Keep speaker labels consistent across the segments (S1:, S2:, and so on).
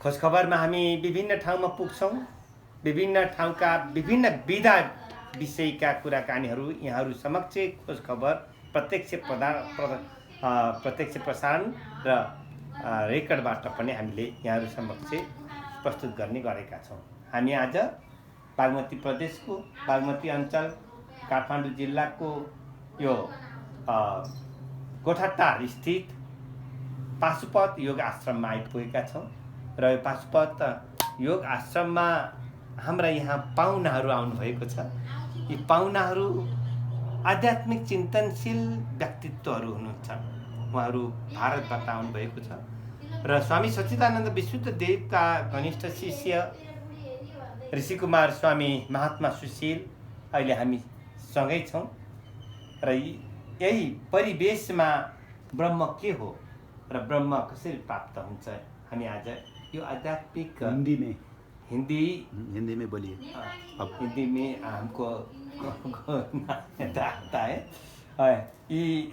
S1: खोजखबरमा हामी विभिन्न ठाउँमा पुग्छौँ। विभिन्न ठाउँका विभिन्न विधा विषयका कुराकानीहरू यहाँहरू समक्ष खोजखबर प्रत्यक्ष प्रसारण र रेकर्डबाट पनि हामीले यहाँहरू समक्ष प्रस्तुत गर्ने गरेका छौँ। हामी आज बागमती प्रदेशको बागमती अञ्चल काठमाडौँ जिल्लाको यो गोठाटार स्थित पाशुपत योग आश्रममा आइपुगेका छौँ र यो पाशुपत योग आश्रममा हाम्रा यहाँ पाहुनाहरू आउनुभएको छ। यी पाहुनाहरू आध्यात्मिक चिन्तनशील व्यक्तित्वहरू हुनुहुन्छ। उहाँहरू भारतबाट आउनुभएको छ र स्वामी सच्चिदानन्द विशुद्ध देवका घनिष्ठ शिष्य ऋषिकुमार स्वामी महात्मा सुशील अहिले हामी सँगै छौँ र यही परिवेशमा ब्रह्म के हो र ब्रह्म कसरी प्राप्त हुन्छ, हामी आज यो आध्यात्मिक
S2: हिंदी में बोलिए।
S1: अब हिंदी में हमको आता है।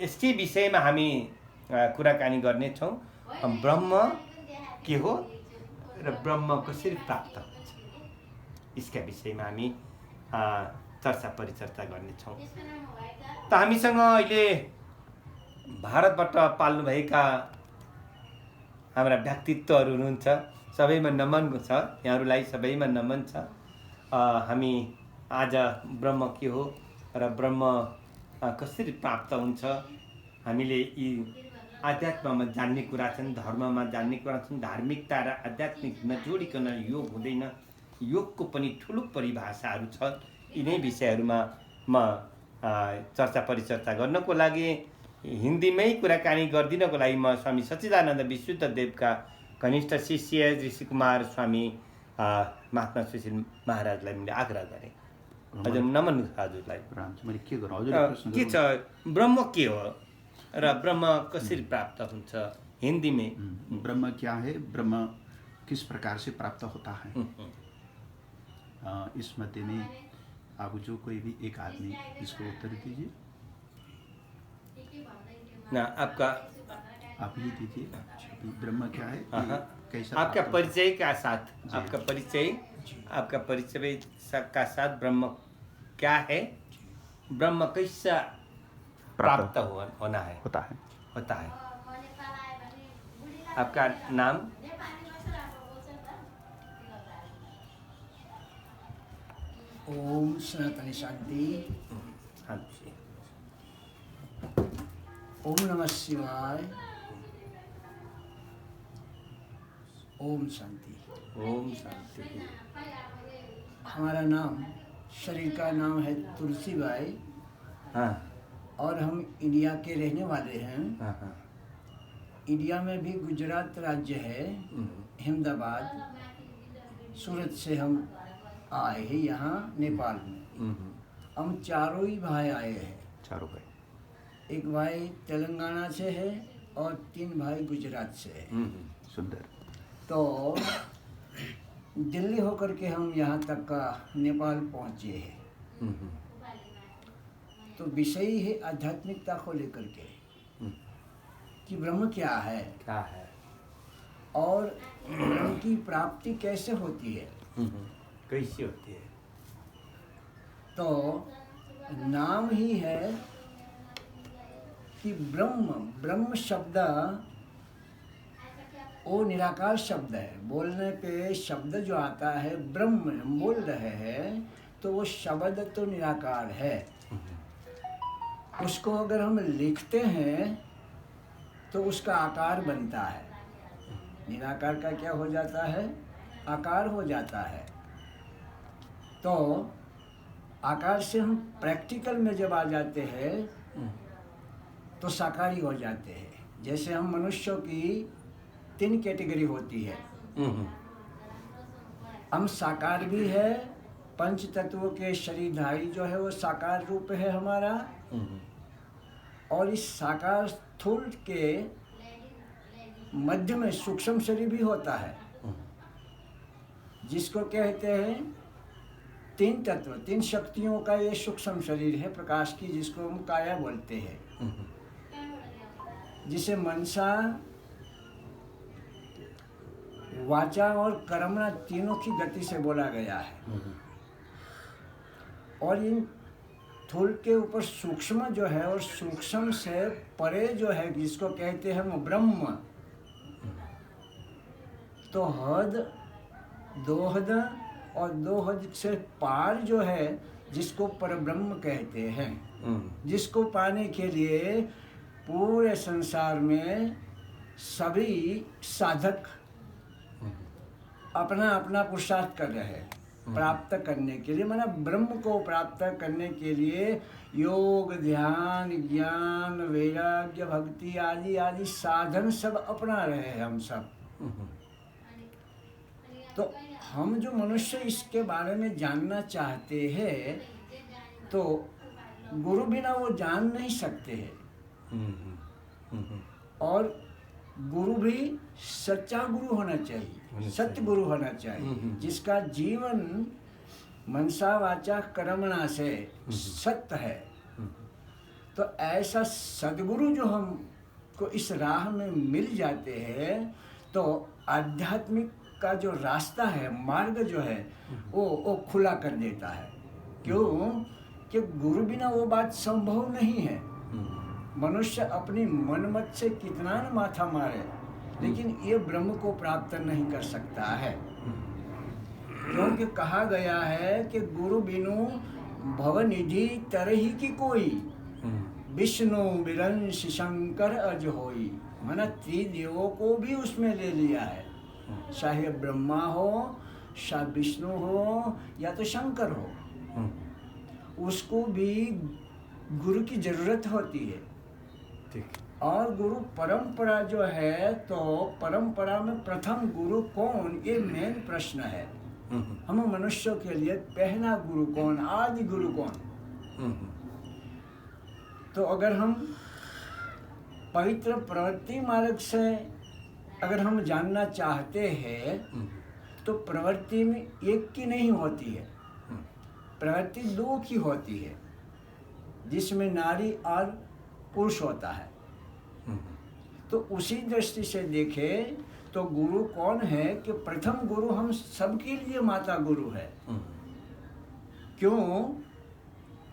S1: इसके विषयमा हामी कुराकानी गर्नेछौँ। ब्रह्म के हो र ब्रह्म कसरी प्राप्त हुन्छ, यसका विषयमा हामी चर्चा परिचर्चा गर्नेछौँ। त हामीसँग अहिले भारतबाट पाल्नुभएका हाम्रा व्यक्तित्वहरू हुनुहुन्छ। सबैमा नमन छ, यहाँहरूलाई सबैमा नमन छ। हामी आज ब्रह्म के हो र ब्रह्म कसरी प्राप्त हुन्छ, हामीले यी आध्यात्ममा जान्ने कुरा छन्, धर्ममा जान्ने कुरा छन्। धार्मिकता र आध्यात्मिक नजोडिकन योग हुँदैन। योगको पनि ठुलो परिभाषाहरू छ। यिनै विषयहरूमा म चर्चा परिचर्चा गर्नको लागि हिन्दीमै कुराकानी गरिदिनको लागि म स्वामी सच्चिदानन्द विशुद्ध देवका घनिष्ठ शिष्य ऋषिकुमार स्वामी महात्मा सुशील महाराजलाई मैले आग्रह गरेँ। हजुर नमन हजुरलाई।
S2: मैले के गरौँ हजुर,
S1: के छ ब्रह्म के हो र ब्रह्म कसरी प्राप्त हुन्छ, हिंदी में
S2: ब्रह्म क्या है, ब्रह्म किस प्रकार से प्राप्त होता है। इस मध्य में आप जो कोई भी एक आदमी इसको उत्तर दीजिए
S1: ना। आपका
S2: आप ही दीजिए। ब्रह्म क्या है, कैसा
S1: आपका परिचय का साथ, आपका परिचय का साथ ब्रह्म क्या है, ब्रह्म कैसा प्राप्त होना है, होता है। आपका नाम?
S3: ओम सनातन शांति।
S1: हाँ जी।
S3: ओम नमः शिवाय। ओम शांति।
S1: ओम शांति।
S3: हमारा नाम, शरीर का नाम है तुलसीबाई।
S1: हाँ।
S3: और हम इंडिया के रहने वाले हैं।
S1: हाँ।
S3: इंडिया में भी गुजरात राज्य है, अहमदाबाद, सूरत से हम आए हैं यहाँ नेपाल में। हम चारों ही भाई आए हैं।
S2: चारों भाई,
S3: एक भाई तेलंगाना से है और 3 भाई गुजरात से है।
S2: सुंदर।
S3: तो दिल्ली होकर के हम यहाँ तक का नेपाल पहुँचे हैं। तो विषय ही है आध्यात्मिकता को लेकर के कि ब्रह्म क्या है और ब्रह्म की प्राप्ति कैसे होती है।
S1: कैसे होती है?
S3: तो नाम ही है कि ब्रह्म शब्द वो निराकार शब्द है। बोलने पे शब्द जो आता है ब्रह्म, हम बोल रहे हैं तो वो शब्द तो निराकार है। उसको अगर हम लिखते हैं तो उसका आकार बनता है। निराकार का क्या हो जाता है? आकार हो जाता है। तो आकार से हम प्रैक्टिकल में जब आ जाते हैं तो साकारी हो जाते हैं। जैसे हम मनुष्यों की 3 कैटेगरी होती है। हम साकार भी है, 5 तत्वों के शरीरधारी जो है वो साकार रूप है हमारा। और इस साकार स्थूल के मध्य में सूक्ष्म शरीर भी होता है, जिसको कहते हैं 3 तत्व, 3 शक्तियों का ये सूक्ष्म शरीर है प्रकाश की, जिसको हम काया बोलते हैं। जिसे मनसा वाचा और कर्मणा तीनों की गति से बोला गया है। और इन स्थूल के ऊपर सूक्ष्म जो है और सूक्ष्म से परे जो है जिसको कहते हैं वो ब्रह्म, तो हद, दोहद और दोहद से पार जो है जिसको परब्रह्म कहते हैं, जिसको पाने के लिए पूरे संसार में सभी साधक अपना अपना पुरुषार्थ कर रहे हैं प्राप्त करने के लिए, माना ब्रह्म को प्राप्त करने के लिए योग, ध्यान, ज्ञान, वैराग्य, भक्ति आदि आदि साधन सब अपना रहे हैं हम सब। तो हम जो मनुष्य इसके बारे में जानना चाहते हैं तो गुरु बिना वो जान नहीं सकते हैं। और गुरु भी सच्चा गुरु होना चाहिए, सत्य गुरु होना चाहिए, जिसका जीवन मनसा वाचा कर्मणा से सत्य है। तो ऐसा सद्गुरु जो हमको इस राह में मिल जाते हैं तो आध्यात्मिक का जो रास्ता है, मार्ग जो है वो खुला कर देता है। क्यों कि गुरु बिना वो बात संभव नहीं है। मनुष्य अपनी मनमत से कितना न माथा मारे लेकिन ये ब्रह्म को प्राप्त नहीं कर सकता है। क्योंकि कहा गया है कि गुरु बिनु भवनिधि तरही की कोई, विष्णु विरंश शंकर अज होई। माना त्रिदेवों को भी उसमें ले लिया है, चाहे ब्रह्मा हो, चाहे विष्णु हो या तो शंकर हो, उसको भी गुरु की जरूरत होती है। और गुरु परंपरा जो है, तो परंपरा में प्रथम गुरु कौन, ये मेन प्रश्न है। हम मनुष्यों के लिए पहला गुरु कौन, आदि गुरु कौन। तो अगर हम पवित्र प्रवृत्ति मार्ग से अगर हम जानना चाहते हैं तो प्रवृत्ति में एक की नहीं होती है, प्रवृत्ति दो की होती है, जिसमें नारी और पुरुष होता है। तो उसी दृष्टि से देखें तो गुरु कौन है कि प्रथम गुरु हम सबके लिए माता गुरु है। क्यों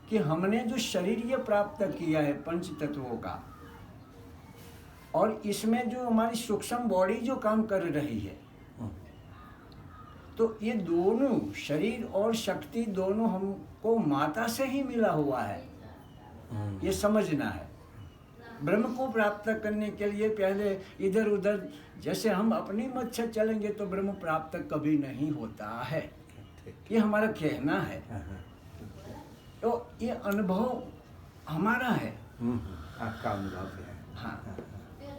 S3: कि हमने जो शरीर ये प्राप्त किया है पंच तत्वों का, और इसमें जो हमारी सूक्ष्म बॉडी जो काम कर रही है, तो ये दोनों शरीर और शक्ति दोनों हमको माता से ही मिला हुआ है, ये समझना है। ब्रह्म को प्राप्त करने के लिए पहले इधर उधर जैसे हम अपनी मत से चलेंगे तो ब्रह्म प्राप्त कभी नहीं होता है, ये हमारा कहना है। तो ये अनुभव हमारा है,
S2: आपका अनुभव है।
S3: हाँ,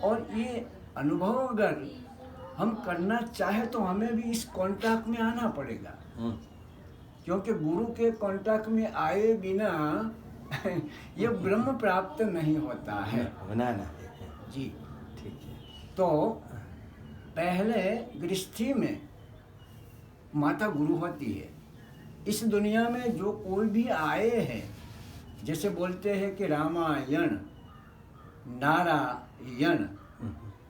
S3: और ये अनुभव अगर हम करना चाहे तो हमें भी इस कांटेक्ट में आना पड़ेगा। क्योंकि गुरु के कांटेक्ट में आए बिना ये ब्रह्म प्राप्त नहीं होता है।
S2: बनाना है
S3: जी
S2: ठीक है।
S3: तो पहले गृहस्थी में माता गुरु होती है। इस दुनिया में जो कोई भी आए हैं, जैसे बोलते हैं कि रामायण, नारायण,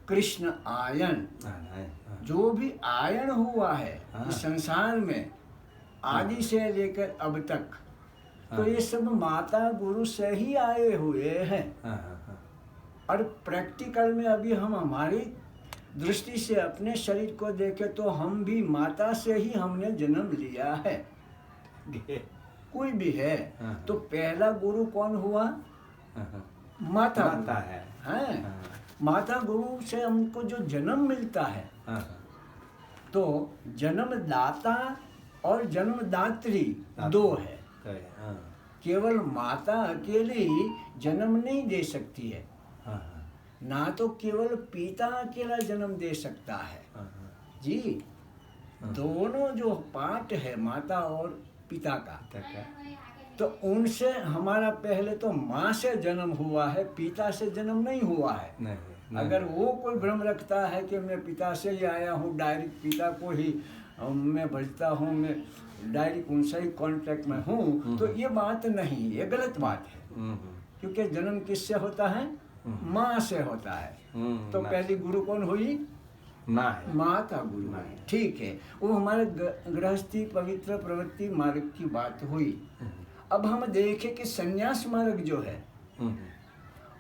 S3: कृष्ण आयन, जो भी आयन हुआ है इस संसार में आदि से लेकर अब तक, तो ये सब माता गुरु से ही आए हुए हैं। और प्रैक्टिकल में अभी हम हमारी दृष्टि से अपने शरीर को देखें तो हम भी माता से ही हमने जन्म लिया है, कोई भी है। तो पहला गुरु कौन हुआ? माता है। माता गुरु से हमको जो जन्म मिलता है, तो जन्मदाता और जन्मदात्री दो है। केवल माता अकेली जन्म नहीं दे सकती है, ना तो केवल पिता अकेला जन्म दे सकता है जी। दोनों जो पार्ट है माता और पिता का, तो उनसे हमारा पहले तो माँ से जन्म हुआ है, पिता से जन्म नहीं हुआ है। नहीं। अगर वो कोई भ्रम रखता है कि मैं पिता से ही आया हूँ, डायरेक्ट पिता को ही मैं भजता हूँ, मैं डायरेक्ट उनसे ही कांटेक्ट में हूँ, तो ये बात नहीं, ये गलत बात है। क्योंकि जन्म किससे होता है? माँ से होता है। तो पहली गुरु कौन हुई?
S1: माँ है।
S3: माता गुरु
S1: माँ
S3: है।
S1: है।
S3: ठीक है, वो हमारे गृहस्थी पवित्र प्रवृत्ति मार्ग की बात हुई। अब हम देखें कि संन्यास मार्ग जो है,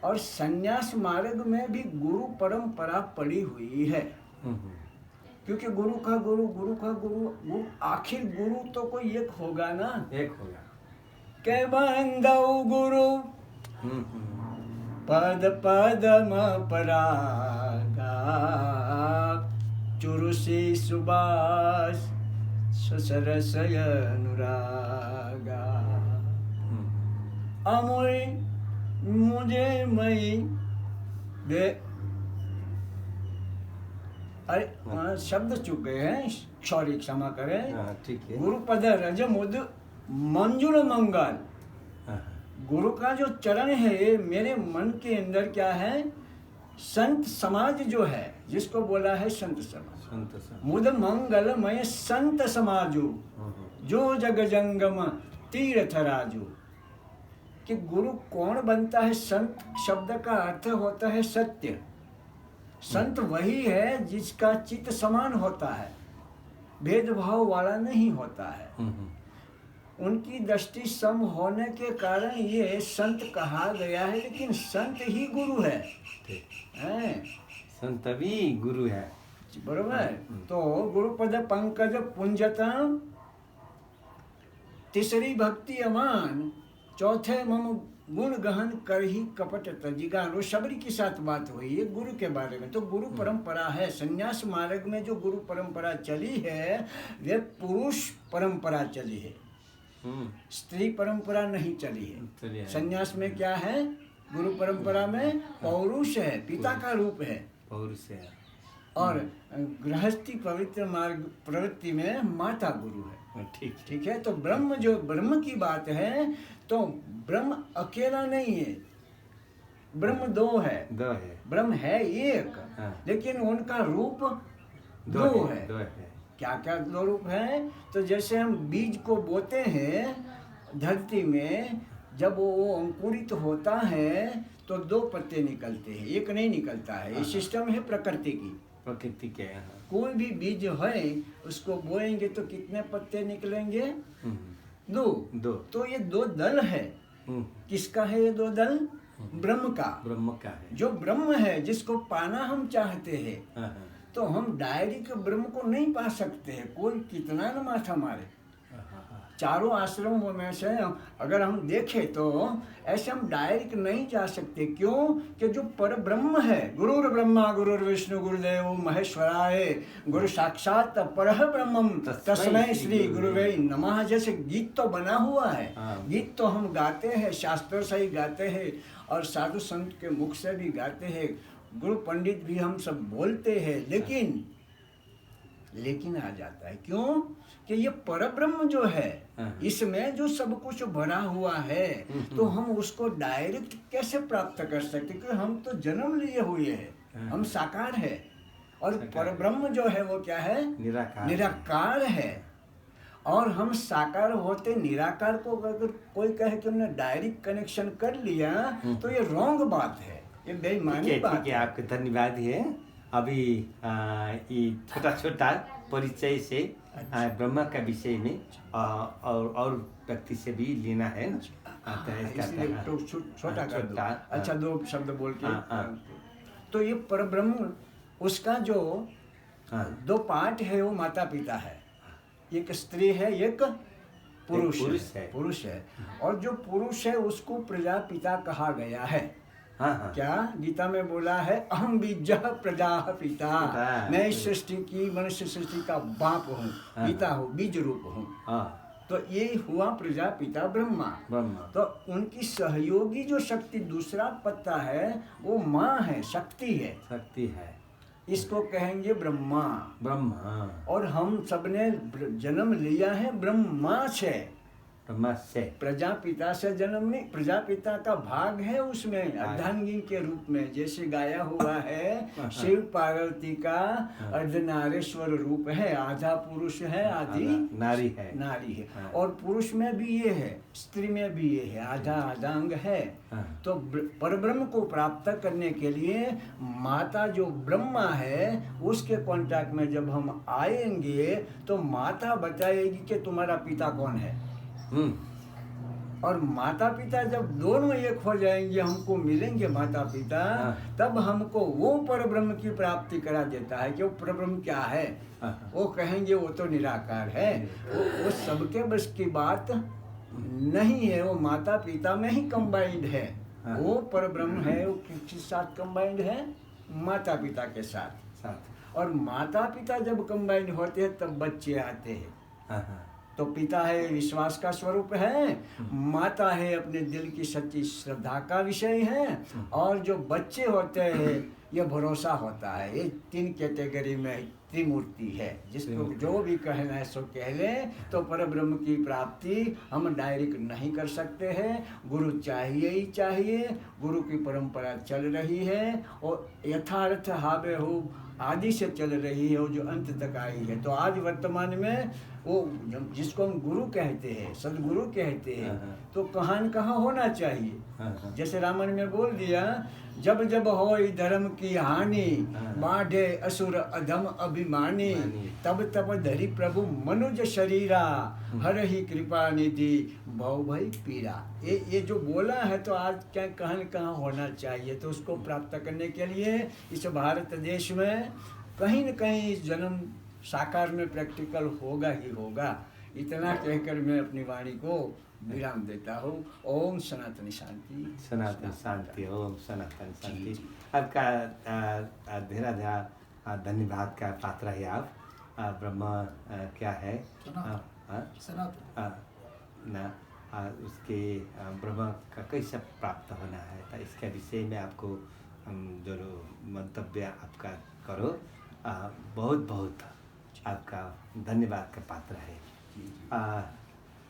S3: और संन्यास मार्ग में भी गुरु परंपरा पड़ी हुई है। क्योंकि गुरु का गुरु, गुरु का गुरु, आखिर गुरु तो कोई एक होगा ना।
S1: एक होगा।
S3: के बंदौ गुरु पद पदम परागा, चुरुषि सुबास ससरसय अनुरागा, अमोई मुझे मई दे। अरे वहाँ शब्द चुक गए हैं, सॉरी, क्षमा करें।
S1: हाँ, ठीक है।
S3: गुरुपद रज मुद मंजुल मंगल। गुरु का जो चरण है, मेरे मन के अंदर क्या है, संत समाज जो है, जिसको बोला है संत समाज।
S1: संत समाज।
S3: मुद मंगलमय संत समाजो, जो जग जंगम तीर्थ राजो। कि गुरु कौन बनता है? संत शब्द का अर्थ होता है सत्य। संत वही है जिसका चित्त समान होता है, भेदभाव वाला नहीं होता है। उनकी दृष्टि सम होने के कारण ये संत कहा गया है, लेकिन संत ही गुरु है।
S1: संत भी गुरु है,
S3: बरोबर। तो गुरुपद पंकज पुंजता, तीसरी भक्ति अमान, चौथे मम गुण गहन कर ही कपट तजिगान। वो शबरी के साथ बात हुई है गुरु के बारे में। तो गुरु परंपरा है। संन्यास मार्ग में जो गुरु परंपरा चली है, वे पुरुष परंपरा चली है, स्त्री परंपरा नहीं चली है। संन्यास में क्या है? गुरु परंपरा में पौरुष है, पिता का रूप है,
S1: पौरुष है।
S3: और गृहस्थी पवित्र मार्ग प्रवृत्ति में माता गुरु है। ठीक है। तो ब्रह्म, जो ब्रह्म की बात है, तो ब्रह्म अकेला नहीं है, ब्रह्म दो है। ब्रह्म है एक, लेकिन उनका रूप दो है। क्या क्या दो रूप है? तो जैसे हम बीज को बोते हैं धरती में, जब वो अंकुरित होता है तो दो पत्ते निकलते हैं, एक नहीं निकलता है। ये सिस्टम है प्रकृति की।
S1: प्रकृति के
S3: कोई भी बीज है, उसको बोएंगे तो कितने पत्ते निकलेंगे? दो। तो ये दो दल है। किसका है ये दो दल? ब्रह्म का।
S1: ब्रह्म का है।
S3: जो ब्रह्म है, जिसको पाना हम चाहते हैं, तो हम डायरेक्ट ब्रह्म को नहीं पा सकते हैं। कोई कितना न माथा मारे। चारों आश्रमों में से अगर हम देखें तो ऐसे हम डायरेक्ट नहीं जा सकते। क्यों? कि जो पर ब्रह्म है, गुरुर् ब्रह्मा गुरुर्विष्णु गुरुदेव महेश्वराय, गुरु साक्षात परः ब्रह्मम तस्मै श्री गुरुवे नमः। जैसे गीत तो बना हुआ है, गीत तो हम गाते हैं, शास्त्रों से ही गाते हैं, और साधु संत के मुख से भी गाते हैं, गुरु पंडित भी हम सब बोलते हैं। लेकिन आ जाता है। क्यों? कि ये परब्रह्म जो है, इसमें जो सब कुछ भरा हुआ है, तो हम उसको डायरेक्ट कैसे प्राप्त कर सकते? क्योंकि हम तो जन्म लिए हुए हैं, हम साकार है, और परब्रह्म जो है वो क्या है? निराकार है। और हम साकार होते निराकार को अगर कोई कहे कि हमने डायरेक्ट कनेक्शन कर लिया, तो ये रॉन्ग बात है, ये बेईमानी बात है।
S1: आपका धन्यवाद है। अभी ये छोटा परिचय से ब्रह्म का विषय में और व्यक्ति से भी लेना है ना,
S3: तो छोटा कर दो। अच्छा, दो शब्द बोल के। तो ये परब्रह्म, उसका जो दो पार्ट है, वो माता पिता है। एक स्त्री है, एक पुरुष है। और जो पुरुष है उसको प्रजापिता कहा गया है। क्या गीता में बोला है? अहम बीजः प्रजा पिता। मैं इस सृष्टि की, मनुष्य सृष्टि का बाप हूँ, पिता हूँ, बीज रूप हूँ। तो ये हुआ प्रजापिता ब्रह्मा। तो उनकी सहयोगी जो शक्ति दूसरा पत्ता है, वो माँ है, शक्ति है। इसको कहेंगे ब्रह्मा। और हम सबने जन्म लिया है ब्रह्मा से।
S1: ब्रह्मा से
S3: प्रजापिता से जन्म नहीं, प्रजापिता का भाग है उसमें अर्धांगिनी के रूप में, जैसे गाया हुआ है शिव पार्वती का अर्धनारेश्वर रूप है, आधा पुरुष है आधी
S1: नारी है।
S3: नारी है।
S1: हाँ।
S3: और पुरुष में भी ये है, स्त्री में भी ये है, आधा आधांग है।
S1: हाँ।
S3: तो परब्रह्म को प्राप्त करने के लिए माता जो ब्रह्मा है उसके कांटेक्ट में जब हम आएंगे तो माता बताएगी कि तुम्हारा पिता कौन है। और माता पिता जब दोनों एक हो जाएंगे, हमको मिलेंगे माता पिता, तब हमको वो परब्रह्म की प्राप्ति करा देता है कि वो परब्रह्म क्या है। वो कहेंगे वो तो निराकार है, वो सबके बस की बात नहीं है, वो माता पिता में ही कंबाइंड है। वो परब्रह्म है, वो किसके साथ कंबाइंड है, माता पिता के साथ। और माता पिता जब कंबाइंड होते हैं तब बच्चे आते हैं। तो पिता है विश्वास का स्वरूप है, माता है अपने दिल की सच्ची श्रद्धा का विषय है, और जो बच्चे होते हैं ये भरोसा होता है। ये 3 कैटेगरी में त्रिमूर्ति है, जिसको जो भी कहना है सो कह ले। तो परब्रह्म की प्राप्ति हम डायरेक्ट नहीं कर सकते हैं, गुरु चाहिए ही चाहिए। गुरु की परंपरा चल रही है और यथार्थ हाबे हो आदि से चल रही है, वो जो अंत तक आई है। तो आज वर्तमान में वो जिसको हम गुरु कहते हैं, सदगुरु कहते हैं, तो कहाँ होना चाहिए। जैसे रामायण में बोल दिया, जब जब होई धर्म की हानि, बाढ़े असुर अधम अभिमानी, तब तब धरि प्रभु मनुज शरीरा, हर ही कृपा निधि भव भई पीरा। ये जो बोला है तो आज क्या कहाँ होना चाहिए। तो उसको प्राप्त करने के लिए इस भारत देश में कहीं न कहीं जन्म साकार में प्रैक्टिकल होगा ही होगा। इतना कहकर मैं अपनी वाणी को विराम देता हूँ। ओम सनातन शांति,
S1: सनातन शांति, ओम सनातन शांति। आपका धीरा धन्यवाद का पात्र है आप। ब्रह्म क्या है ना, उसके ब्रह्म का कैसे प्राप्त होना है, तो इसके विषय में आपको जो मंतव्य आपका करो, बहुत बहुत आपका धन्यवाद का पात्र है।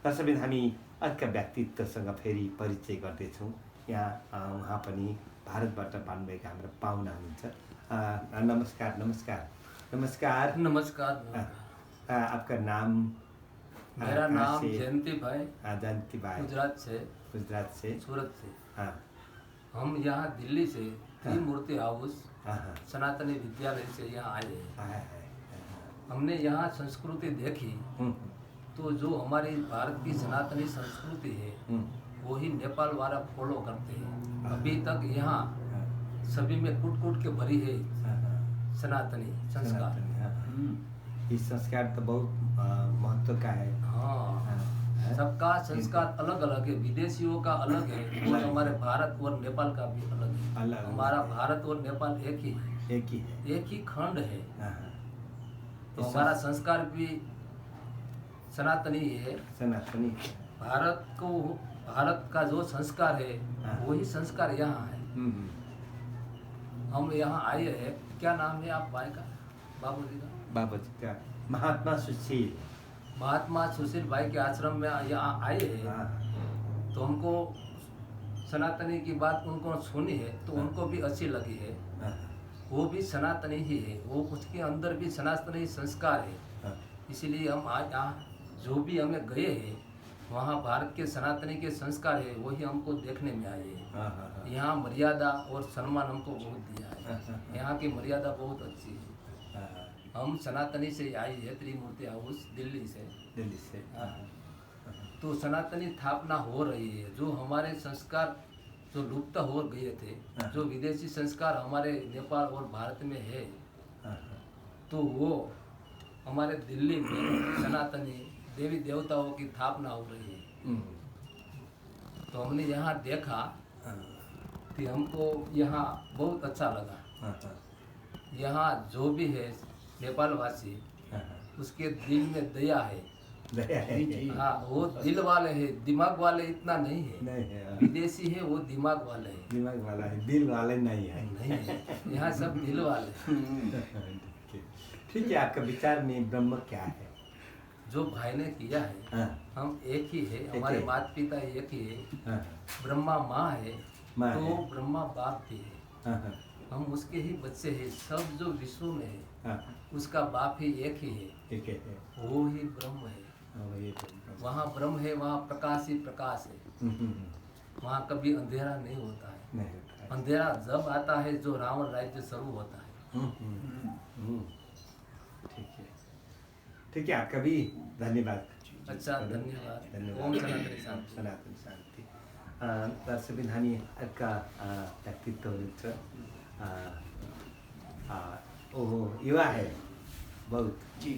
S1: दर्शकबिन हामी अर्का व्यक्तित्वसँग फेरि परिचय गर्दैछौँ। यहाँ उहाँ पनि भारतबाट पाउनुभएका हाम्रो पाहुना हुनुहुन्छ। नमस्कार नमस्कार नमस्कार
S4: नमस्कार।
S1: आपका नाम?
S4: मेरा नाम जयंती भाई।
S1: जयंती भाई गुजरात से
S4: सूरत से।
S1: हाँ,
S4: हम यहाँ दिल्ली से त्रिमूर्ति हाउस सनातनी विद्यालय से यहाँ आए हैं। हमने यहाँ संस्कृति देखी तो जो हमारी भारत की सनातनी संस्कृति है वही नेपाल वाला फॉलो करते हैं। अभी तक यहाँ सभी में कूट के भरी है सनातनी संस्कार।
S1: इस संस्कार तो बहुत महत्व का है।
S4: हाँ, सबका संस्कार अलग अलग है, विदेशियों का अलग है और हमारे भारत और नेपाल का भी अलग है। हमारा भारत और नेपाल एक ही है, एक ही खंड है। तो हमारा संस्कार भी सनातनी है।
S1: सनातनी
S4: भारत का जो संस्कार है वही संस्कार यहाँ है। हम यहाँ आए हैं। क्या नाम है आप भाई का, बाबूजी का?
S1: बाबूजी का महात्मा सुशील भाई के आश्रम में यहाँ आए हैं। तो हमको सनातनी की बात उनको सुनी है तो उनको भी अच्छी लगी है। वो भी सनातनी ही है, वो उसके अंदर भी सनातनी संस्कार है। इसीलिए हम आज यहाँ जो भी हमें गए हैं वहाँ भारत के सनातनी के संस्कार है वही हमको देखने में आए हैं। यहाँ मर्यादा और सम्मान हमको बहुत दिया है। यहाँ की मर्यादा बहुत अच्छी है। हम सनातनी से आए हैं, त्रिमूर्ति हाउस दिल्ली से। तो सनातनी स्थापना हो रही है। जो हमारे संस्कार जो लुप्त हो गए थे, जो विदेशी संस्कार हमारे नेपाल और भारत में है, तो वो हमारे दिल्ली में सनातनी देवी देवताओं की स्थापना हो रही है। तो हमने यहाँ देखा कि हमको यहाँ बहुत अच्छा लगा। यहाँ जो भी है नेपाल वासी उसके दिल में दया है। हाँ, वो दिल वाले है, दिमाग वाले इतना नहीं है। विदेशी है वो दिमाग वाले है, दिल वाले नहीं है।
S4: यहाँ सब दिल वाले।
S1: ठीक है, आपका विचार में ब्रह्म क्या है?
S4: जो भाई ने किया है,
S1: हाँ
S4: हम एक ही है,
S1: एक
S4: हमारे
S1: है।
S4: माता पिता एक ही है।
S1: हाँ
S4: ब्रह्मा माँ है
S1: माँ
S4: तो
S1: है।
S4: ब्रह्मा बाप भी है।
S1: हाँ हाँ
S4: हम उसके ही बच्चे हैं। सब जो विश्व में है
S1: हाँ
S4: उसका बाप ही एक ही है,
S1: ठीक है।
S4: वो ही ब्रह्म है।
S1: हाँ, ये तो
S4: वहाँ ब्रह्म है, वहाँ प्रकाश ही प्रकाश है। वहाँ कभी अंधेरा नहीं होता है।
S1: नहीं होता है।
S4: अंधेरा जब आता है जो रावण राज्य शुरू होता है।
S1: ठीक है। ठीक है, आपका भी धन्यवाद।
S4: अच्छा, धन्यवाद।
S1: धन्यवाद।
S4: ओम सनातन शान्ति।
S1: सनातन शान्ति। दर्शक हामी अर्का व्यक्तित्व हुनुहुन्छ। ओहो, युवा है बहुत
S3: जी।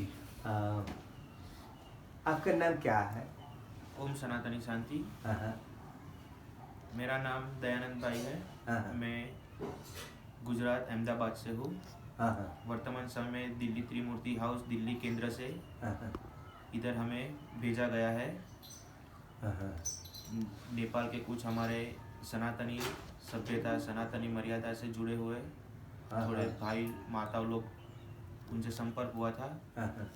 S1: आपका नाम क्या है?
S5: ओम सनातनी शांति।
S1: हाँ हाँ
S5: मेरा नाम दयानंद भाई है।
S1: हाँ हाँ
S5: मैं गुजरात अहमदाबाद से हूँ।
S1: हाँ हाँ
S5: वर्तमान समय दिल्ली त्रिमूर्ति हाउस दिल्ली केंद्र से
S1: हाँ हाँ
S5: इधर हमें भेजा गया है।
S1: हाँ हाँ
S5: नेपाल के कुछ हमारे सनातनी सभ्यता सनातनी मर्यादा से जुड़े हुए
S1: हाँ,
S5: थोड़े
S1: हाँ।
S5: भाई माता लोग, उनसे संपर्क हुआ था
S1: हाँ हाँ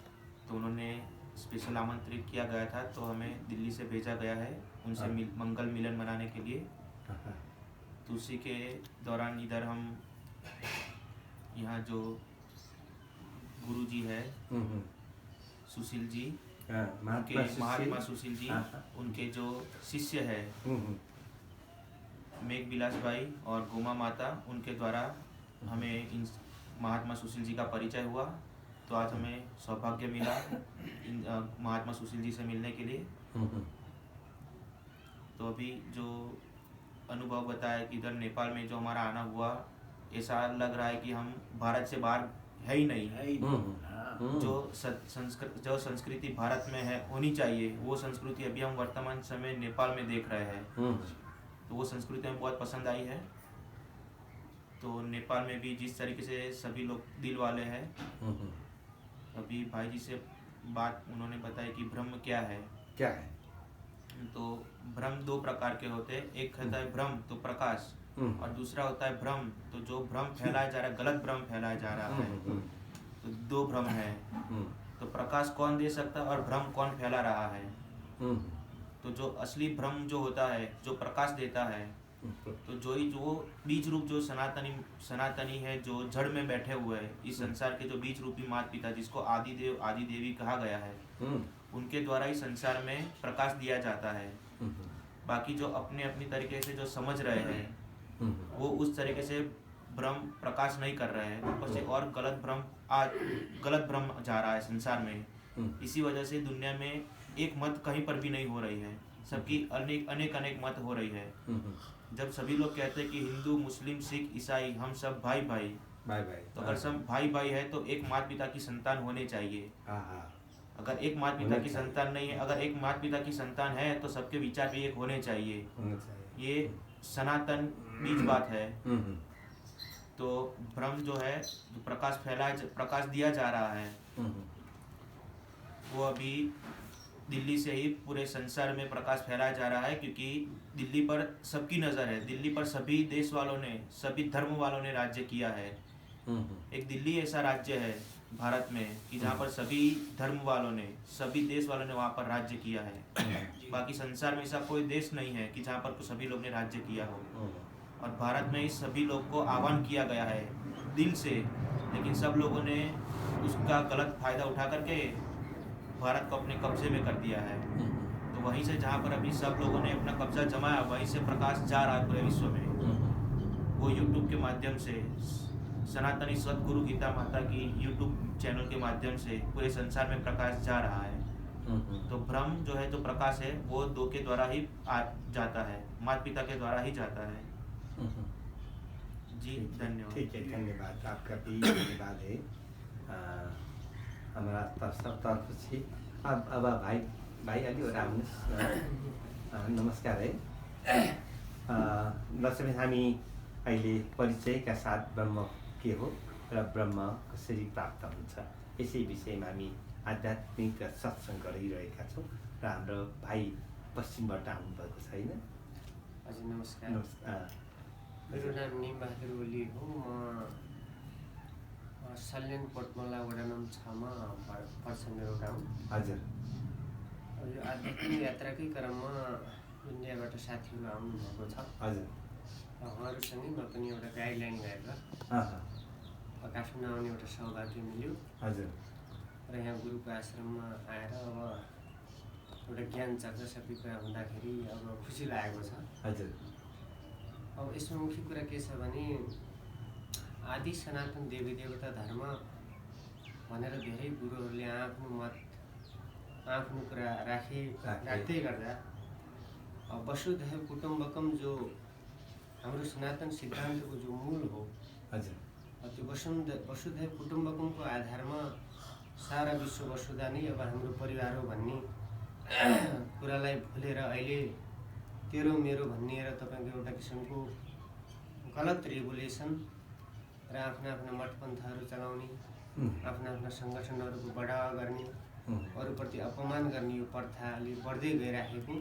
S5: तो उन्होंने स्पेशल आमंत्रित किया गया था, तो हमें दिल्ली से भेजा गया है उनसे
S1: हाँ।
S5: मंगल मिलन मनाने के लिए।
S1: हाँ
S5: तो उसी के दौरान इधर हम यहाँ जो गुरु जी है
S1: हम्म,
S5: सुशील जी,
S1: हाँ,
S5: उनके महात्मा सुशील जी,
S1: हाँ, हाँ।
S5: उनके जो शिष्य है
S1: हम्म,
S5: मेघ विलास भाई और गोमा माता, उनके द्वारा हमें इन महात्मा सुशील जी का परिचय हुआ। तो आज हमें सौभाग्य मिला इन महात्मा सुशील जी से मिलने के लिए।
S1: हम्म,
S5: तो अभी जो अनुभव बताया कि इधर नेपाल में जो हमारा आना हुआ, ऐसा लग रहा है कि हम भारत से बाहर है ही नहीं।
S3: है ही
S1: हम्म,
S3: नहीं। हाँ।
S5: जो संस्कृति भारत में है होनी चाहिए, वो संस्कृति अभी हम वर्तमान समय नेपाल में देख रहे हैं। तो वो संस्कृति हमें बहुत पसंद आई है। तो नेपाल में भी जिस तरीके से सभी लोग दिल वाले हैं, अभी भाई जी से बात उन्होंने बताया कि ब्रह्म क्या है।
S1: क्या है?
S5: तो ब्रह्म दो प्रकार के होते हैं, एक होता है ब्रह्म तो प्रकाश, और दूसरा होता है भ्रम, तो जो भ्रम फैलाया जा रहा है, गलत भ्रम फैलाया जा रहा है। तो दो भ्रम है। तो प्रकाश कौन दे सकता है और भ्रम कौन फैला रहा है? तो जो असली भ्रम जो होता है, जो प्रकाश देता है, तो जो बीज रूप जो सनातनी है, जो जड़ में बैठे हुए हैं, इस संसार के जो बीज रूपी माता पिता, जिसको आदिदेव आदि देवी कहा गया है, उनके द्वारा ही संसार में प्रकाश दिया जाता है। बाकी जो अपने अपनी तरीके से जो समझ रहे हैं, वो उस तरीके से भ्रम प्रकाश नहीं कर रहे हैं, ऊपर से और गलत भ्रम जा रहा है संसार में। इसी वजह से दुनिया में एक मत कहीं पर भी नहीं हो रही है, सबकी अनेक मत हो रही है। जब सभी लोग कहते हैं कि हिंदू मुस्लिम सिख ईसाई हम सब भाई भाई, तो अगर सब भाई भाई है तो एक माता पिता की संतान होने चाहिए। अगर एक माता पिता की संतान नहीं है, अगर एक माता पिता की संतान है तो सबके विचार भी एक होने चाहिए। ये सनातन बीज बात है। तो भ्रम जो है, जो प्रकाश दिया जा रहा है, वो अभी दिल्ली से ही पूरे संसार में प्रकाश फैलाया जा रहा है, क्योंकि दिल्ली पर सबकी नज़र है। दिल्ली पर सभी देश वालों ने, सभी धर्म वालों ने राज्य किया है। एक दिल्ली ऐसा राज्य है भारत में कि जहाँ पर सभी धर्म वालों ने, सभी देश वालों ने वहाँ पर राज्य किया है। बाकी संसार में ऐसा कोई देश नहीं है कि जहाँ पर सभी लोग ने राज्य किया हो। और भारत में इस सभी लोग को आह्वान किया गया है दिल से, लेकिन सब लोगों ने उसका गलत फायदा उठा करके भारत को अपने कब्जे में कर दिया है। तो वहीं से जहाँ पर अभी सब लोगों ने अपना कब्जा जमाया, वहीं से प्रकाश जा रहा है पूरे विश्व में। वो यूट्यूब के माध्यम से, सनातनी सदगुरु गीता माता की यूट्यूब चैनल के माध्यम से पूरे संसार में प्रकाश जा रहा है। तो भ्रम जो है, जो प्रकाश है, वो दो के द्वारा ही जाता है, माता पिता के द्वारा ही जाता है। जी धन्यवाद।
S1: ठीक है, धन्यवाद। आपका भी धन्यवाद है हमारा तरफ से। अब भाइ अलि आउनुहोस्। नमस्कार है। दर्शक हामी अहिले परिचयका साथ ब्रह्म के हो र ब्रह्म कसरी प्राप्त हुन्छ, यसै विषयमा हामी आध्यात्मिक सत्सङ्ग गरिरहेका छौँ। र हाम्रो भाइ पश्चिमबाट आउनुभएको छ, होइन?
S6: हजुर नमस्कार। मेरो नाम निम बहादुर ओली हो। म सल्यान पटमला वडा नम्बर 6 मा पर्छ मेरो गाउँ।
S1: हजुर
S6: यो आध्यात्मिक यात्राकै क्रममा इन्डियाबाट साथीहरू आउनुभएको छ।
S1: हजुर
S6: उहाँहरूसँगै म पनि एउटा गाइडलाइन गरेर काठमाडौँ आउने एउटा सौभाग्य मिल्यो।
S1: हजुर
S6: र यहाँ गुरुको आश्रममा आएर अब एउटा ज्ञान चक्र सबै कुरा हुँदाखेरि अब खुसी लागेको छ।
S1: हजुर
S6: अब यसमा मुख्य कुरा के छ भने आदि सनातन देवी देवता धर्म भनेर धेरै गुरुहरूले आफ्नो मत आफ्नो कुरा राख्दै गर्दा वसुधैव कुटुम्बकम जो हाम्रो सनातन सिद्धान्तको जो मूल हो,
S1: हजुर
S6: त्यो वसुधैव कुटुम्बकमको आधारमा सारा विश्व वसुधा नै अब हाम्रो परिवार हो भन्ने कुरालाई भुलेर अहिले तेरो मेरो भनिएर तपाईँको एउटा किसिमको गलत रेगुलेसन र आफ्ना मठपन्थहरू चलाउने, आफ्ना सङ्गठनहरूको बढावा गर्ने, अरूप्रति अपमान गर्ने यो प्रथा अलि बढ्दै गइराखेको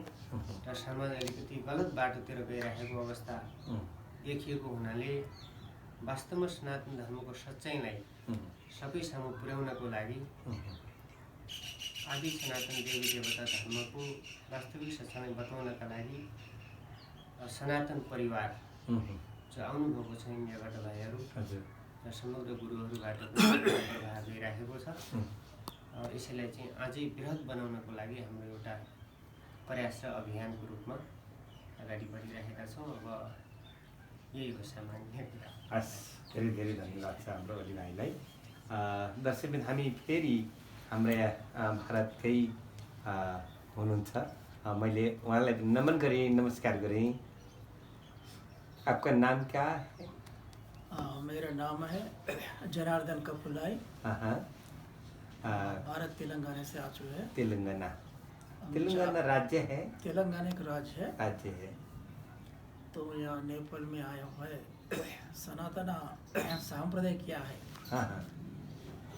S6: र समाज अलिकति गलत बाटोतिर गइराखेको अवस्था देखिएको हुनाले वास्तवमा सनातन धर्मको सच्चाइलाई सबै सामु पुर्याउनको लागि आदि सनातन देवी देवता धर्मको वास्तविक सच्चाइ बताउनका लागि सनातन परिवार जो आउनुभएको छ इन्डियाबाट भाइहरू र समग्र गुरुहरूबाट प्रभाव गइराखेको छ। यसैलाई चाहिँ अझै बृहत बनाउनको लागि हाम्रो एउटा प्रयास र अभियानको रूपमा अगाडि बढिरहेका छौँ। अब यही हो सामान्य कुरा।
S1: हस्, धेरै धेरै धन्यवाद छ हाम्रो अली भाइलाई। दर्शकबिन हामी फेरि हाम्रा भारतकै हुनुहुन्छ, मैले उहाँलाई नमन गरेँ, नमस्कार गरेँ। आपका नाम क्या है?
S7: मेरा नाम है जनार्दन कपुलाई। भारत तेलंगाना से आ चुके हैं।
S1: तेलंगाना राज्य है?
S7: तेलंगाना एक राज्य है।
S1: राज्य है।
S7: तो यहाँ नेपाल में आया हुआ है। सनातन संप्रदाय क्या है,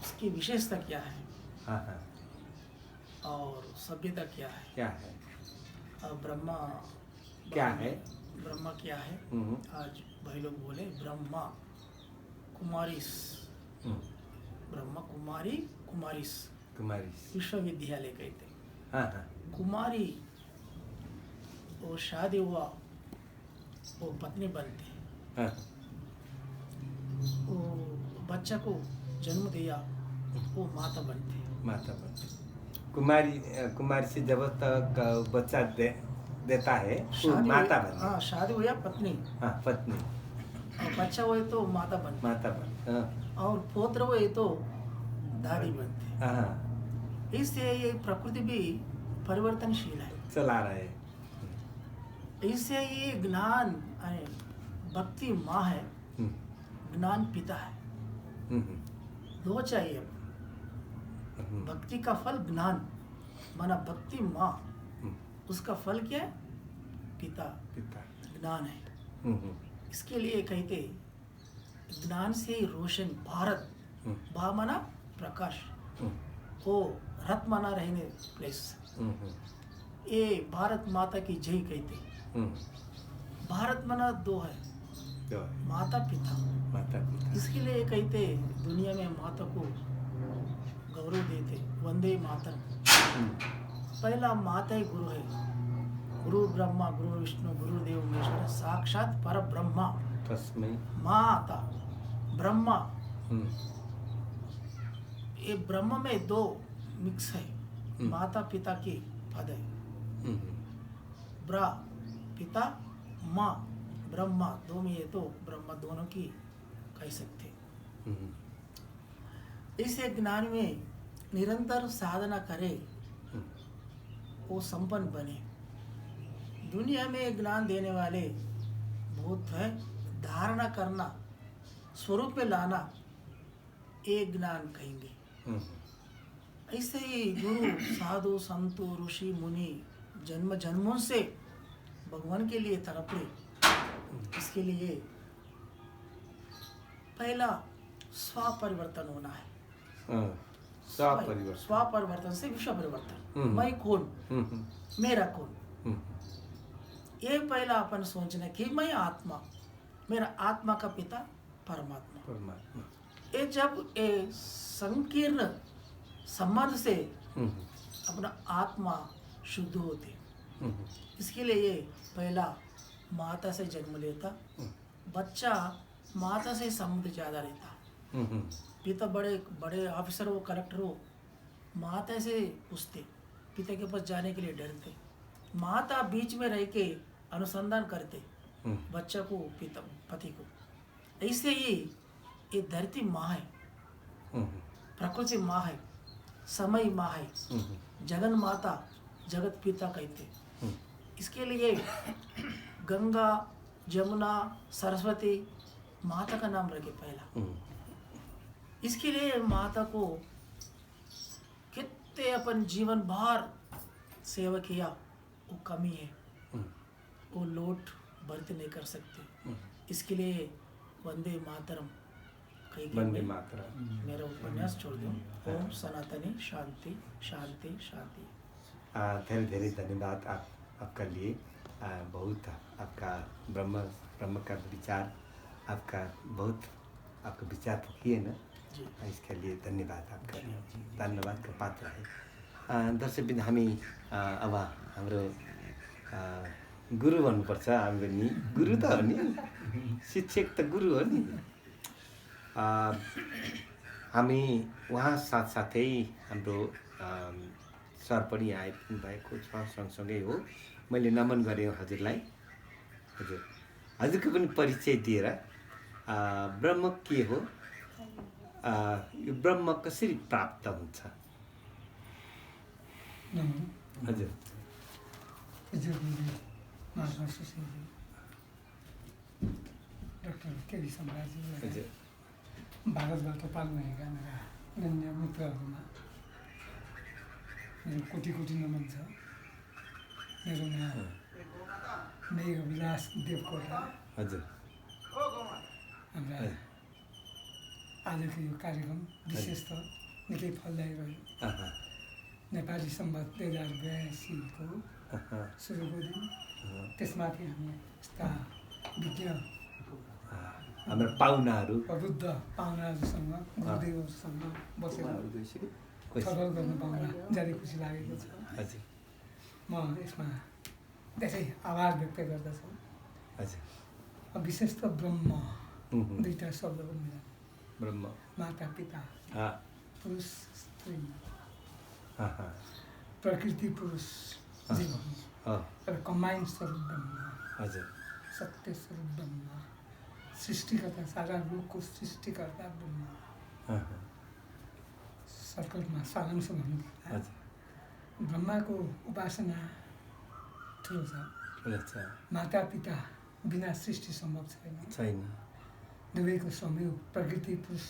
S7: उसकी विशेषता क्या है, और सभ्यता क्या है, ब्रह्मा
S1: क्या है,
S7: ब्रह्मा क्या है। आज भाई लोग बोले ब्रह्मा कुमारीस, ब्रह्मा कुमारीस विश्वविद्यालय कहते। कुमारी वो शादी हुआ वो पत्नी बनते, वो बच्चा को जन्म दिया वो माता बनते।
S1: कुमारी से जब तक बच्चा देता है वो माता बनती।
S7: हाँ, शादी हुआ पत्नी,
S1: पत्नी,
S7: और बच्चा हुए तो माता बनती, और पुत्र हुए तो दादी बनती। इससे ये प्रकृति भी परिवर्तनशील है,
S1: चला रहा है।
S7: इससे ये ज्ञान भक्ति माँ है, ज्ञान पिता है, दो चाहिए। भक्ति का फल ज्ञान, माना भक्ति माँ, उसका फल क्या है, पिता ज्ञान है। इसके लिए कहते ज्ञान से ही रोशन भारत, भा माना प्रकाश, वो रथ माना रहने प्लेस, ये भारत माता की जय कहते। भारत माना दो है, माता पिता। इसके लिए कहते दुनिया में माता को गौरव देते, वंदे मातरम। पहला माता ही गुरु है, गुरु ब्रह्मा गुरु विष्णु गुरुदेव महेश्वर साक्षात पर ब्रह्मा तस्मै माता ब्रह्मा। ये ब्रह्म में दो मिक्स है, माता पिता की पद है, ब्रा पिता माँ ब्रह्मा, दो में ये तो ब्रह्मा दोनों की कह सकते। इस ज्ञान में निरंतर साधना करे वो संपन्न बने। दुनिया में ज्ञान देने वाले बहुत है, धारणा करना, स्वरूप में लाना, एक ज्ञान कहेंगे। ऐसे ही गुरु साधु संतु ऋषि मुनि जन्म जन्मों से भगवान के लिए तड़पे। इसके लिए पहला स्व परिवर्तन होना है। स्व परिवर्तन से विश्व परिवर्तन। मैं कौन, मेरा कौन, ये पहला अपन सोचना कि मैं आत्मा, मेरा आत्मा का पिता परमात्मा। ये जब ये संकीर्ण संबंध से अपना आत्मा शुद्ध होती, इसके लिए ये पहला माता से जन्म लेता, बच्चा माता से संबंध ज़्यादा रहता। पिता बड़े बड़े ऑफिसर हो, कलेक्टर हो, माता से पूछते, पिता के पास जाने के लिए डरते। माता बीच में रह के अनुसंधान करते बच्चा को, पिता पति को। ऐसे ही ये धरती माँ है, प्रकृति माँ है, समय माँ है, जगन माता जगत पिता कहते। इसके लिए गंगा, जमुना, सरस्वती माता का नाम रखे पहला। इसके लिए माता को कितने अपन जीवन भर सेवा किया, वो कमी है, वो लोट भरते नहीं कर सकते। इसके लिए वंदे मातरम कही के
S1: वंदे
S7: मैं
S1: मातरम।
S7: मेरा उपन्यास छोड़ दूँ। ओम सनातनी शांति शांति शांति।
S1: धेरै धेरै धन्यवाद आपका लिए। बहुत आपका ब्रह्म का विचार, आपका बहुत आपका विचार तो किए ना, इसके लिए धन्यवाद आपका, धन्यवाद का पात्र है। दर्शकबिन हामी अब हाम्रो गुरु भन्नुपर्छ, हाम्रो नि गुरु त हो नि, शिक्षक त गुरु हो नि। हामी उहाँ साथसाथै हाम्रो सर पनि आइपुग्नु भएको छ, सँगसँगै हो। मैले नमन गरेँ हजुरलाई। हजुरको पनि परिचय दिएर ब्रह्म के हो, यो ब्रह्म कसरी प्राप्त हुन्छ? हजुर
S8: डाक्टर केबी सम्राजी
S1: हजुर
S8: भारतबाट पाल्नु भएका मेरा अनन्य मित्रहरूमा मेरो कोटि कोटि नमन छ। मेरो नाम मेघविलास देवकोटा।
S1: हजुर
S8: हाम्रा आजको यो कार्यक्रम विशेष त निकै फलदायी रह्यो। नेपाली सम्वत 2082 को सुरुको दिन, त्यसमाथि हामी यस्ता विज्ञ
S1: हाम्रो पाहुनाहरू,
S8: प्रबुद्ध पाहुनाहरूसँग, गुरुदेवहरूसँग बसेर छलफल गर्न पाउँदा ज्यादै खुसी लागेको छ।
S1: हजुर
S8: म यसमा धेरै आभार व्यक्त गर्दछु।
S1: हजुर
S8: विशेष त ब्रह्म दुईवटा शब्द पनि मिला,
S1: ब्रह्म
S8: माता पिता, पुरुष स्त्री, प्रकृति पुरुष जीवन र कम्बाइन्ड स्वरूप ब्रह्म,
S1: हजुर
S8: सत्य स्वरूप ब्रह्म, सृष्टिकर्ता, सारा रूपको सृष्टिकर्ता ब्रह्म। सर्कलमा सारांश भन्नुपर्दा ब्रह्माको उपासना ठुलो छ। माता पिता बिना सृष्टि सम्भव छैन। दुवैको संयोग प्रकृति पुरुष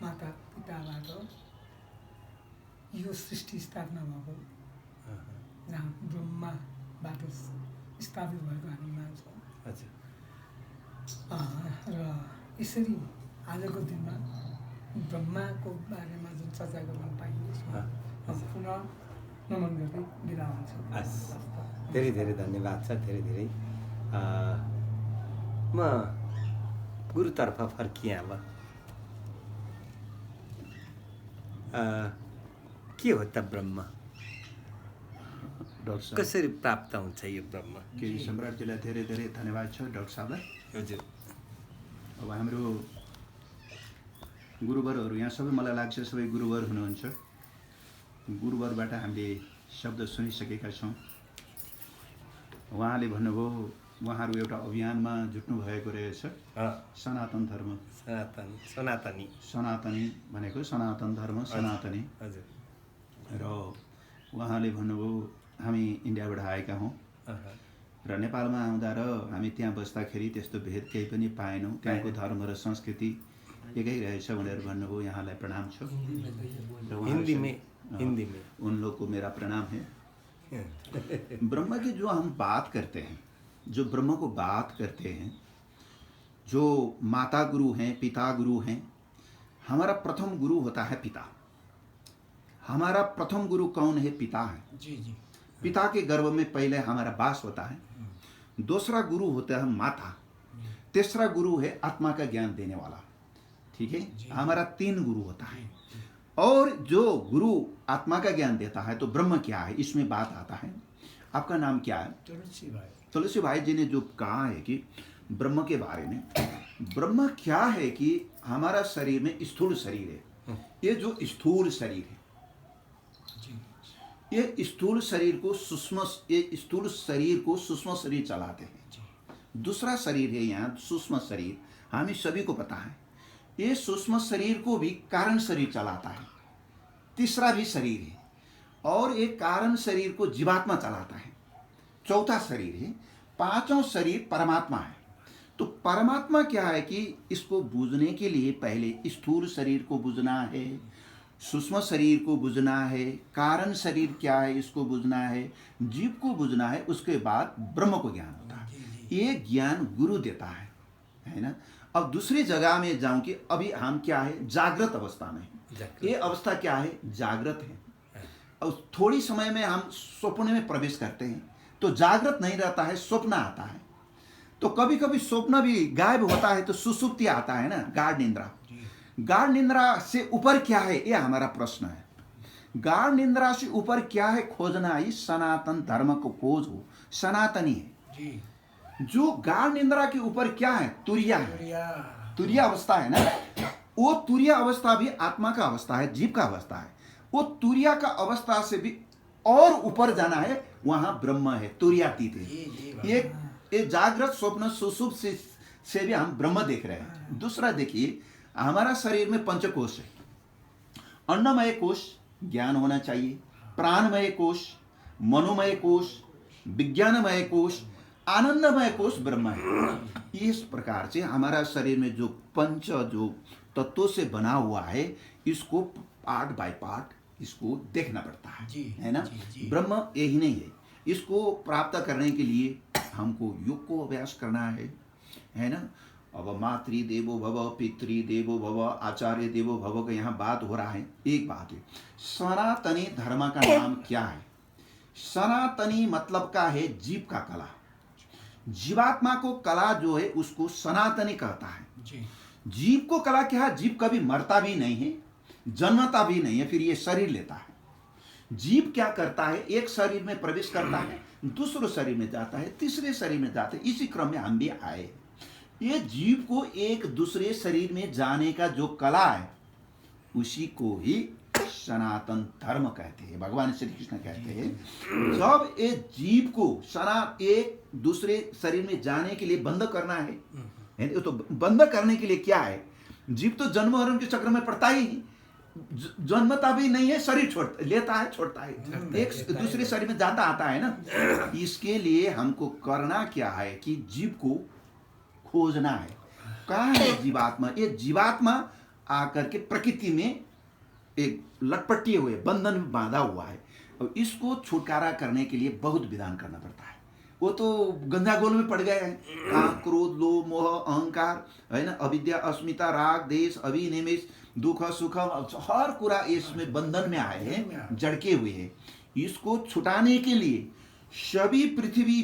S8: माता पिताबाट यो सृष्टि स्थापना भएको, जहाँ ब्रह्माबाट स्थापित भएको हामी मान्छौँ। र यसरी आजको दिनमा ब्रह्माको बारेमा जुन चर्चा गर्न पाइन्छ, पुनः नमन गर्दै बिदा हुन्छ।
S1: धेरै धेरै धन्यवाद छ, धेरै धेरै। म गुरुतर्फ फर्किएँ अब। के हो त ब्रह्म?
S2: डाक्टर साहब
S1: कसरी प्राप्त हुन्छ यो ब्रह्म?
S2: केबी सम्राटजीलाई धेरै धेरै धन्यवाद छ डाक्टर साहबलाई।
S1: हजुर
S2: अब हाम्रो गुरुवरहरू यहाँ सबै, मलाई लाग्छ सबै गुरुवर हुनुहुन्छ। गुरुवरबाट हामीले शब्द सुनिसकेका छौँ। उहाँले भन्नुभयो उहाँहरू एउटा अभियानमा जुट्नु भएको रहेछ, सनातन धर्म। सनातनी भनेको सनातन धर्म, सनातनी।
S1: हजुर
S2: र उहाँले भन्नुभयो हामी इन्डियाबाट आएका हौँ र नेपालमा आउँदा र हामी त्यहाँ बस्दाखेरि त्यस्तो भेद केही पनि पाएनौँ, त्यहाँको धर्म र संस्कृति एकै रहेछ भनेर भन्नुभयो। यहाँलाई प्रणाम छ।
S1: हिंदी में
S2: उन लोग को मेरा प्रणाम है। ब्रह्म की जो हम बात करते हैं, जो ब्रह्म को बात करते हैं, जो माता गुरु हैं, पिता गुरु हैं। हमारा प्रथम गुरु होता है पिता। हमारा प्रथम गुरु कौन है? पिता है।
S7: जी जी।
S2: पिता के गर्भ में पहले हमारा वास होता है। दूसरा गुरु होता है माता। तीसरा गुरु है आत्मा का ज्ञान देने वाला। ठीक है, हमारा 3 गुरु होता है। और जो गुरु आत्मा का ज्ञान देता है तो ब्रह्म क्या है, इसमें बात आता है। आपका नाम क्या है?
S3: तुलसी भाई।
S2: तुलसी भाई जी ने जो कहा है कि ब्रह्म के बारे में, ब्रह्म क्या है कि हमारा शरीर में स्थूल शरीर है। ये जो स्थूल शरीर है, ये स्थूल शरीर को सूक्ष्म शरीर चलाते हैं। दूसरा शरीर है यहाँ सूक्ष्म शरीर, हमें सभी को पता है। ये सूक्ष्म शरीर को भी कारण शरीर चलाता है, तीसरा भी शरीर है। और एक कारण शरीर को जीवात्मा चलाता है, चौथा शरीर है। पांचों शरीर परमात्मा है। तो परमात्मा क्या है कि इसको बूझने के लिए पहले स्थूल शरीर को बूझना है, सूक्ष्म शरीर को बूझना है, कारण शरीर क्या है इसको बूझना है, जीव को बूझना है, उसके बाद ब्रह्म को ज्ञान होता है। ये ज्ञान गुरु देता है ना। अब दूसरी जगह में जाऊं कि अभी हम क्या है, जागृत अवस्था में। ये अवस्था क्या है, जागृत है। और थोड़ी समय में हम स्वप्न में प्रवेश करते हैं तो जागृत नहीं रहता है, स्वप्न आता है। तो कभी कभी स्वप्न भी गायब होता है तो सुसुप्ति आता है ना, गाढ़ निद्रा। गाढ़ निद्रा से ऊपर क्या है, ये हमारा प्रश्न है। गाढ़ निद्रा से ऊपर क्या है खोजना, ही सनातन धर्म को खोज हो, सनातनी है। जो गाढ़ निद्रा के ऊपर क्या है, तुरिया है, तुरिया अवस्था है ना। वो तुरिया अवस्था भी आत्मा का अवस्था है, जीव का अवस्था है। वो तुरिया का अवस्था से भी और ऊपर जाना है, वहां ब्रह्म है, तुरियातीत है। ये जागृत स्वप्न सुसुप्त से भी हम ब्रह्म देख रहे हैं। दूसरा देखिए, हमारा शरीर में पंचकोश है। अन्नमय कोश ज्ञान होना चाहिए, प्राणमय कोश, मनोमय कोश, विज्ञानमय कोश, आनंदमय कोश ब्रह्म है। इस प्रकार से हमारा शरीर में जो पंच जो तत्वों से बना हुआ है, इसको पार्ट बाय पार्ट इसको देखना पड़ता है ना। ब्रह्म यही नहीं है। इसको प्राप्त करने के लिए हमको योग को अभ्यास करना है ना। अब मातृ देवो भव, पितृ देवो भव, आचार्य देवो भव का यहाँ बात हो रहा है। एक बात है, सनातनी धर्म का नाम क्या है? सनातनी मतलब का है जीव का कला। जीवात्मा को कला जो है उसको सनातनी कहता है। जीव को कला क्या है? जीव कभी मरता भी नहीं है, जन्मता भी नहीं है, फिर ये शरीर लेता है। जीव क्या करता है, एक शरीर में प्रवेश करता है, दूसरे शरीर में जाता है, तीसरे शरीर में जाता है। इसी क्रम में हम भी आए। ये जीव को एक दूसरे शरीर में जाने का जो कला है, उसी को ही सनातन धर्म कहते हैं, भगवान श्री कृष्ण कहते हैं। जब ये जीव को एक दूसरे शरीर में जाने के लिए बंद करना है, तो बंद करने के लिए क्या है, जीव तो जन्म मरण के चक्र में पड़ता ही, जन्मता भी नहीं है, शरीर लेता है, छोड़ता है, एक दूसरे शरीर में जाता आता है ना। इसके लिए हमको करना क्या है कि जीव को खोजना है। कहाँ है जीवात्मा? ये जीवात्मा आकर के प्रकृति में एक लटपटे हुए बंधन में बांधा हुआ है। और इसको छुटकारा करने के लिए बहुत विधान करना पड़ता है। वो तो गंजागोल में पड़ गए हैं, काम, क्रोध, लोभ, मोह, अहंकार है ना, अविद्या, अस्मिता, राग, देश, अभिनिवेश, दुख, सुख, हर पूरा इसमें बंधन में आए हैं, जड़के हुए हैं। इसको छुटाने के लिए सभी पृथ्वी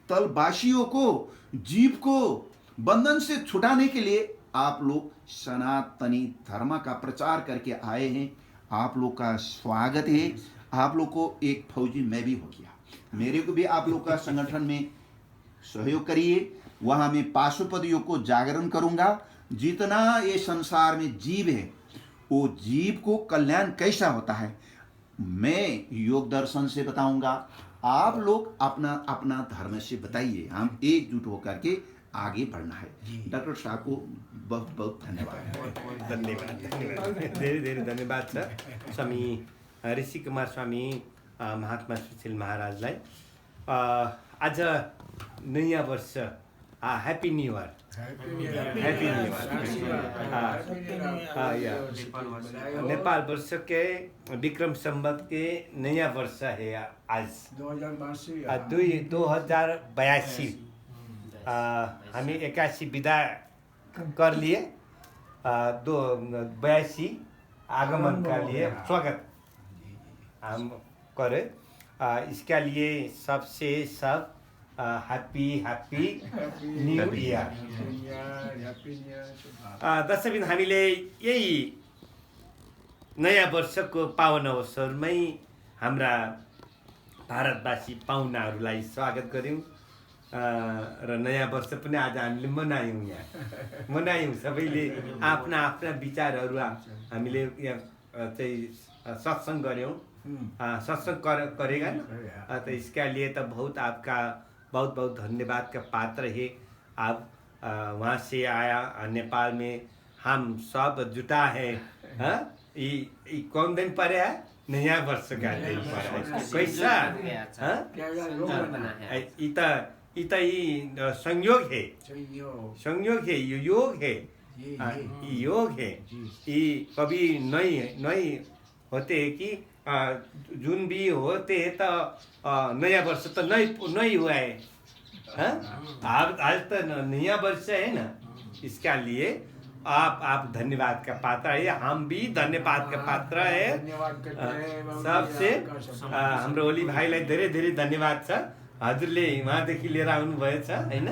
S2: तलवासियों को, जीव को बंधन से छुटाने के लिए आप लोग सनातनी धर्म का प्रचार करके आए हैं। आप लोग का स्वागत है। आप लोग को एक फौजी मैं भी हो गया, मेरे को भी आप लोग का संगठन में सहयोग करिए। वहां मैं पाशुपद योग को जागरण करूंगा। जितना ये संसार में जीव है, वो जीव को कल्याण कैसा होता है मैं योग दर्शन से बताऊंगा। आप लोग अपना अपना धर्म से बताइए। हम एकजुट होकर के आगे बढ़ना है। डॉक्टर साहब को बहुत बहुत धन्यवाद।
S1: धन्यवाद, धेरै धेरै धन्यवाद छ स्वामी ऋषि कुमार स्वामी महात्मा सुशील महाराजलाई। आज नयाँ वर्ष, happy new year, happy new year. Nepal वर्ष के विक्रम संवत के नया वर्ष है आज 2082। हामी 81 विदा कर लिए, 82 आगमन का लिए स्वागत हम करें। इसके लिए सबसे सब ह्याप्पी न्यू इयर। दर्शकबिन हामीले यही नयाँ वर्षको पावन अवसरमै हाम्रा भारतवासी पाहुनाहरूलाई स्वागत गऱ्यौँ र नयाँ वर्ष पनि आज हामीले मनायौँ। यहाँ मनायौँ, सबैले आफ्ना आफ्ना विचारहरू हामीले यहाँ चाहिँ सत्संग गऱ्यौँ, सत्संग करेगा ना। तो इसके लिए तो बहुत आपका बहुत बहुत धन्यवाद का पात्र है। आप वहाँ से आया नेपाल में, हम सब जुटा है। हाँ, कौन दिन पर है? नया वर्ष का दिन पर है। कैसा? हाँ, इतना संयोग है, संयोग है, ये योग है, योग है। ये कभी नहीं होते कि जुन भी होते तो नया वर्ष तो नहीं हुआ है। हाँ? आज तो नया वर्ष है ना, इसके लिए आप धन्यवाद का पात्र है, हम भी धन्यवाद का पात्र है। सबसे हाम्रो ओली भाइलाई धेरै धेरै धन्यवाद छ। हजुरले उहाँदेखि लिएर आउनुभएछ होइन।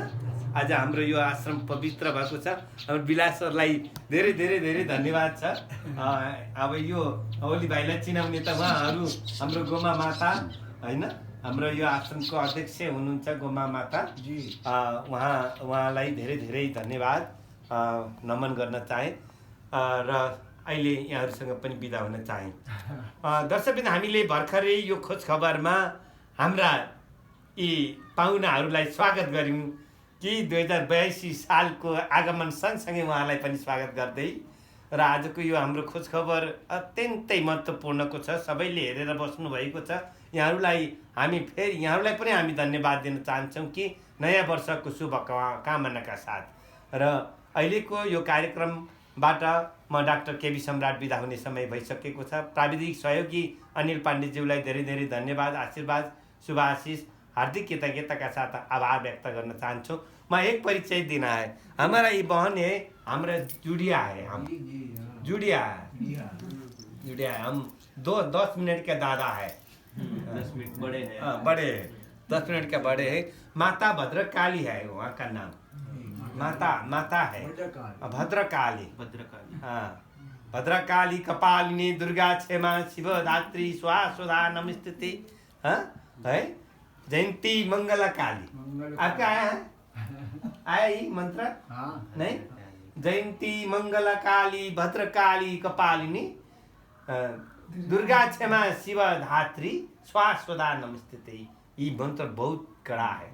S1: आज हाम्रो यो आश्रम पवित्र भएको छ। हाम्रो विलास सरलाई धेरै धेरै धेरै धन्यवाद छ। अब यो ओली भाइलाई चिनाउने त उहाँहरू हाम्रो गोमा माता होइन, हाम्रो यो आश्रमको अध्यक्ष हुनुहुन्छ गोमा माता। उहाँलाई धेरै धेरै धन्यवाद नमन गर्न चाहेँ र अहिले यहाँहरूसँग पनि बिदा हुन चाहेँ। दर्शकबिन हामीले भर्खरै यो खोज खबरमा हाम्रा यी पाहुनाहरूलाई स्वागत गऱ्यौँ कि 2082 सालको आगमन सँगसँगै उहाँलाई पनि स्वागत गर्दै र आजको यो हाम्रो खोज खबर अत्यन्तै महत्त्वपूर्णको छ। सबैले हेरेर बस्नुभएको छ। यहाँहरूलाई पनि हामी धन्यवाद दिन चाहन्छौँ कि नयाँ वर्षको शुभकामनाका साथ। र अहिलेको यो कार्यक्रमबाट म डाक्टर केबी सम्राट बिदा हुने समय भइसकेको छ। प्राविधिक सहयोगी अनिल पाण्डेज्यूलाई धेरै धेरै धन्यवाद, आशीर्वाद, शुभ आशीष, हार्दिक कृतज्ञताका साथ आभार व्यक्त गर्न चाहन्छु। मैं एक परिचय देना है। हमारा ये बहन है, हमारा जुड़िया है, हम जुड़िया है। हम 10 मिनट के दादा है,
S5: 10 मिनट बड़े हैं।
S1: बड़े 10 मिनट के बड़े है। माता भद्रकाली है वहाँ का नाम, माता है भद्रकाली। हाँ, भद्रकाली कपालिनी दुर्गा क्षेमा शिवधात्री स्वाहा नमस्ते। हाँ है, जयंती मंगला काली। आपका आया है? आया ही मंत्र? नहीं, जयंती मंगला काली भद्रकाली कपालिनी दुर्गा क्षमा शिवधात्री स्वाहा नमस्ते। ये मंत्र बहुत कड़ा है।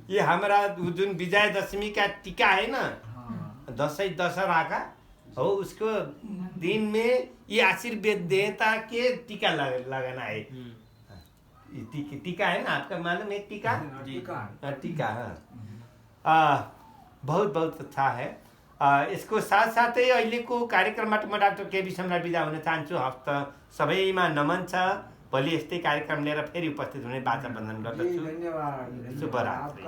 S1: ये हमारा जुन विजयदशमी का टीका है ना, दशहरा का हो, उसको दिन में ये आशीर्वाद देता के टीका लगाना है। टीका है ना, आपका मालूम है टीका? टीका बहुत बहुत अच्छा है। यसको साथसाथै अहिलेको कार्यक्रमबाट म डाक्टर केबी सम्राट बिदा हुन चाहन्छु। हप्ता सबैमा नमन छ। भोलि यस्तै कार्यक्रम लिएर फेरि उपस्थित हुने बाचा बन्धन गर्दछु। शुभरात्रि।